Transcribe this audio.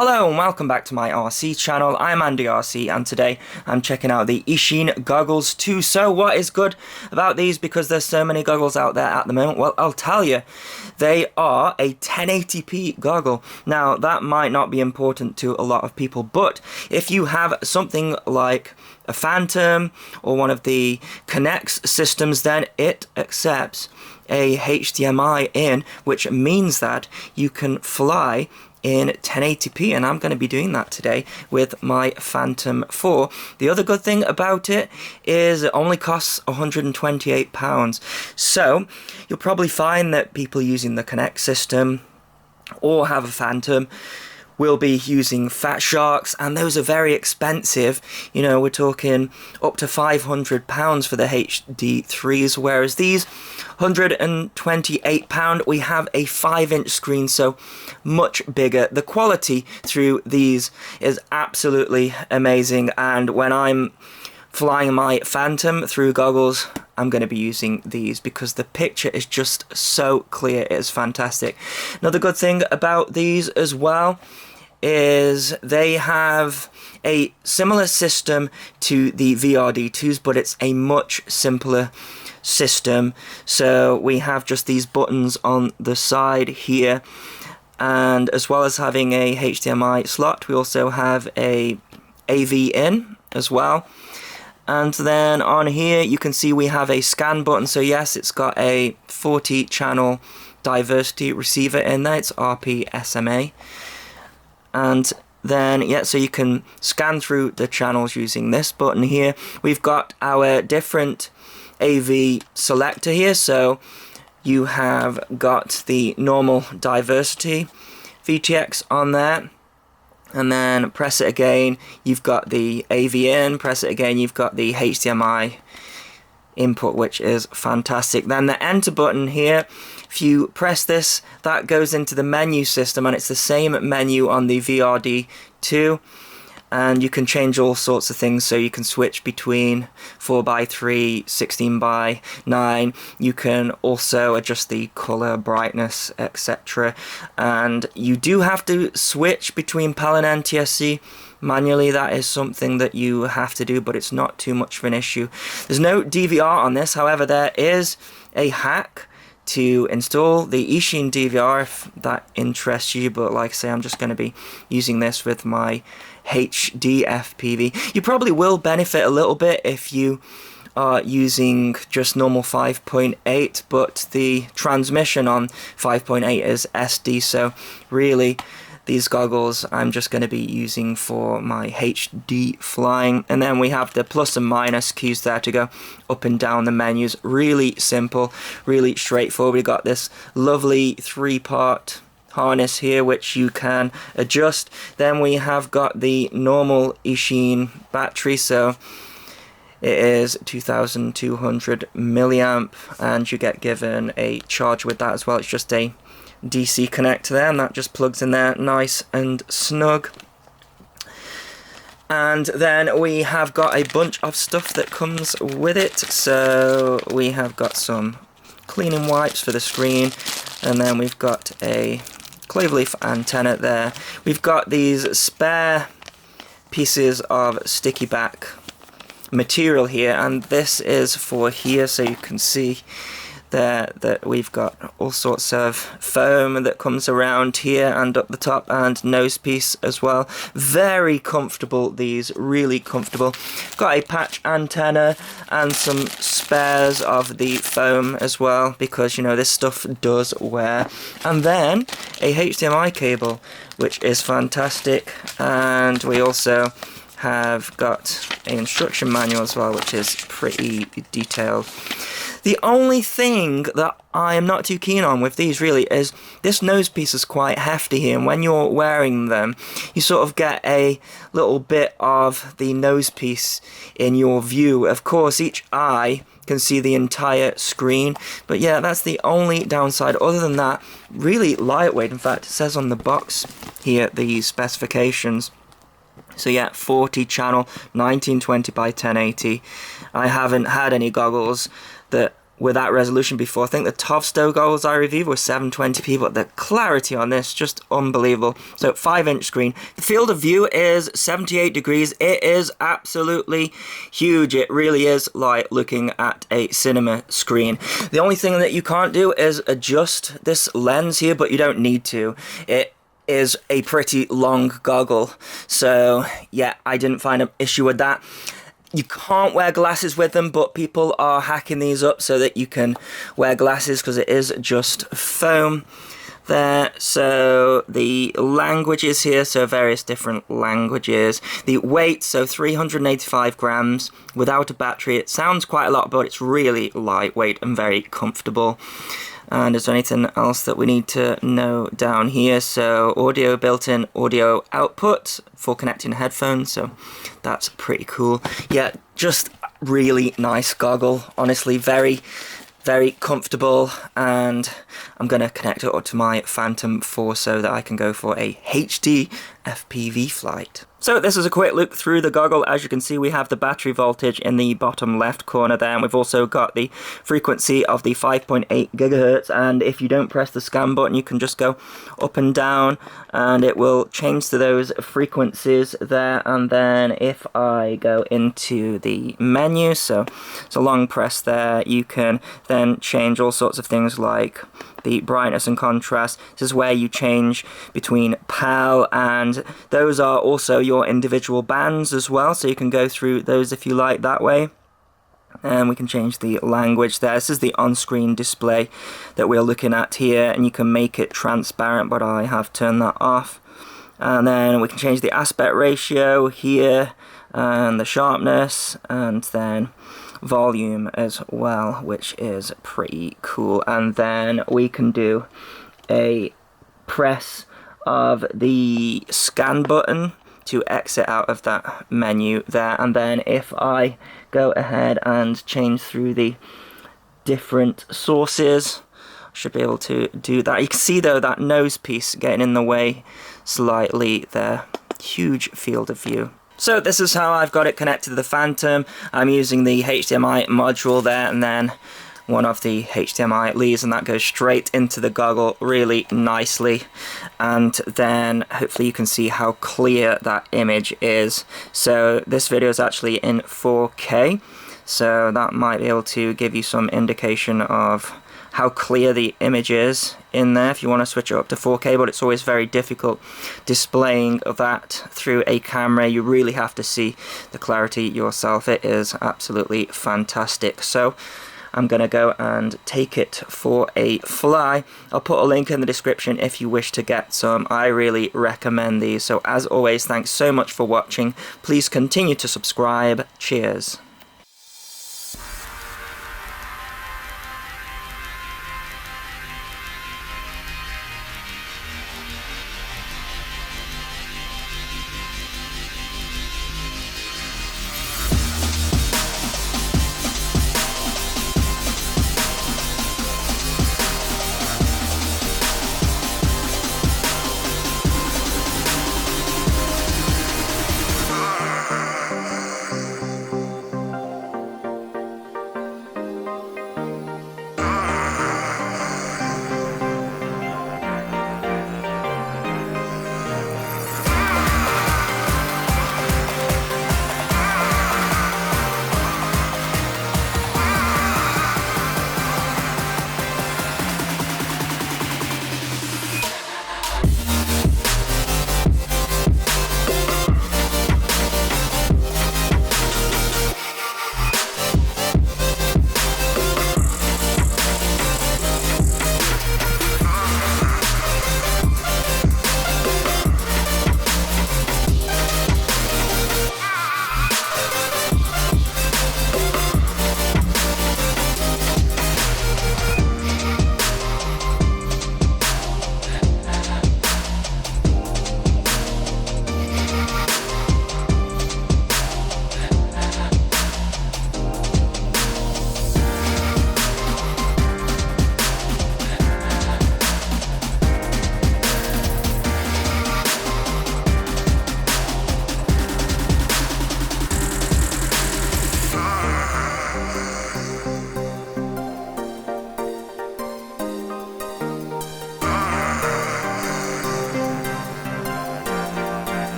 Hello and welcome back to my RC channel. I'm Andy RC and today I'm checking out the Eachine goggles 2. So what is good about these, because there's so many goggles out there at the moment? Well, I'll tell you, they are a 1080p goggle. Now that might not be important to a lot of people, but if you have something like a Phantom or one of the Kinect systems, then it accepts a HDMI in, which means that you can fly in 1080p, and I'm going to be doing that today with my Phantom 4. The other good thing about it is it only costs £128, so you'll probably find that people using the Kinect system or have a Phantom will be using Fat Sharks, and those are very expensive. You know, we're talking up to £500 for the HD3s, whereas these £128. We have a 5-inch screen, so much bigger. The quality through these is absolutely amazing, and when I'm flying my Phantom through goggles, I'm going to be using these because the picture is just so clear. It is fantastic. Another good thing about these as well is they have a similar system to the VRD2s, but it's a much simpler system. So we have just these buttons on the side here, and as well as having a HDMI slot, we also have a AV in as well. And then on here you can see we have a scan button. So yes, it's got a 40 channel diversity receiver in there. It's RP-SMA. And then, yeah, so you can scan through the channels using this button here. We've got our different AV selector here. So you have got the normal diversity VTX on there. And then press it again, you've got the AV in. Press it again, you've got the HDMI input, which is fantastic. Then the enter button here, if you press this, that goes into the menu system, and it's the same menu on the VRD2, and you can change all sorts of things. So you can switch between 4:3, 16:9. You can also adjust the color, brightness, etc. And you do have to switch between PAL and NTSC manually. That is something that you have to do, but it's not too much of an issue. There's no DVR on this, however there is a hack to install the Eachine DVR if that interests you, but like I say, I'm just going to be using this with my HD FPV. You probably will benefit a little bit if you are using just normal 5.8, but the transmission on 5.8 is SD, so really these goggles I'm just going to be using for my HD flying. And then we have the plus and minus keys there to go up and down the menus. Really simple, really straightforward. We got this lovely 3-part harness here which you can adjust. Then we have got the normal Eachine battery, so it is 2200 milliamp, and you get given a charge with that as well. It's just a DC connector there, and that just plugs in there nice and snug. And then we have got a bunch of stuff that comes with it. So we have got some cleaning wipes for the screen, and then we've got a cloverleaf antenna there. We've got these spare pieces of sticky back material here, and this is for here, so you can see there that we've got all sorts of foam that comes around here and up the top, and nose piece as well. Very comfortable, these, really comfortable. Got a patch antenna and some spares of the foam as well, because you know this stuff does wear. And then a HDMI cable, which is fantastic, and we also have got an instruction manual as well, which is pretty detailed. The only thing that I am not too keen on with these really is this nose piece is quite hefty here, and when you're wearing them you sort of get a little bit of the nose piece in your view. Of course each eye can see the entire screen, but yeah, that's the only downside. Other than that, really lightweight. In fact, it says on the box here the specifications. So yeah, 40 channel, 1920 by 1080. I haven't had any goggles that with that resolution before. I think the Tovsto goggles I reviewed were 720p, but the clarity on this, just unbelievable. So 5-inch screen. The field of view is 78 degrees. It is absolutely huge. It really is like looking at a cinema screen. The only thing that you can't do is adjust this lens here, but you don't need to. It is a pretty long goggle. So yeah, I didn't find an issue with that. You can't wear glasses with them, but people are hacking these up so that you can wear glasses because it is just foam there. So the languages here, so various different languages. The weight, so 385 grams without a battery. It sounds quite a lot, but it's really lightweight and very comfortable. And is there anything else that we need to know down here? So audio, built-in audio output for connecting headphones, so that's pretty cool. Yeah, just really nice goggle, honestly, very comfortable, and I'm going to connect it up to my Phantom 4 so that I can go for a HD FPV flight. So this is a quick look through the goggle. As you can see, we have the battery voltage in the bottom left corner there, and we've also got the frequency of the 5.8 gigahertz, and if you don't press the scan button, you can just go up and down and it will change to those frequencies there. And then if I go into the menu, so it's a long press there, you can then change all sorts of things like the brightness and contrast. This is where you change between PAL, and those are also your individual bands as well, so you can go through those if you like that way. And we can change the language there. This is the on-screen display that we're looking at here, and you can make it transparent, but I have turned that off. And then we can change the aspect ratio here, and the sharpness, and then volume as well, which is pretty cool. And then we can do a press of the scan button to exit out of that menu there. And then if I go ahead and change through the different sources, I should be able to do that. You can see though that nose piece getting in the way slightly there. Huge field of view. So this is how I've got it connected to the Phantom. I'm using the HDMI module there, and then one of the HDMI leads, and that goes straight into the goggle really nicely. And then hopefully you can see how clear that image is. So this video is actually in 4K, so that might be able to give you some indication of how clear the image is in there if you want to switch it up to 4K, but it's always very difficult displaying that through a camera. You really have to see the clarity yourself. It is absolutely fantastic. So I'm going to go and take it for a fly. I'll put a link in the description if you wish to get some. I really recommend these. So as always, thanks so much for watching. Please continue to subscribe. Cheers.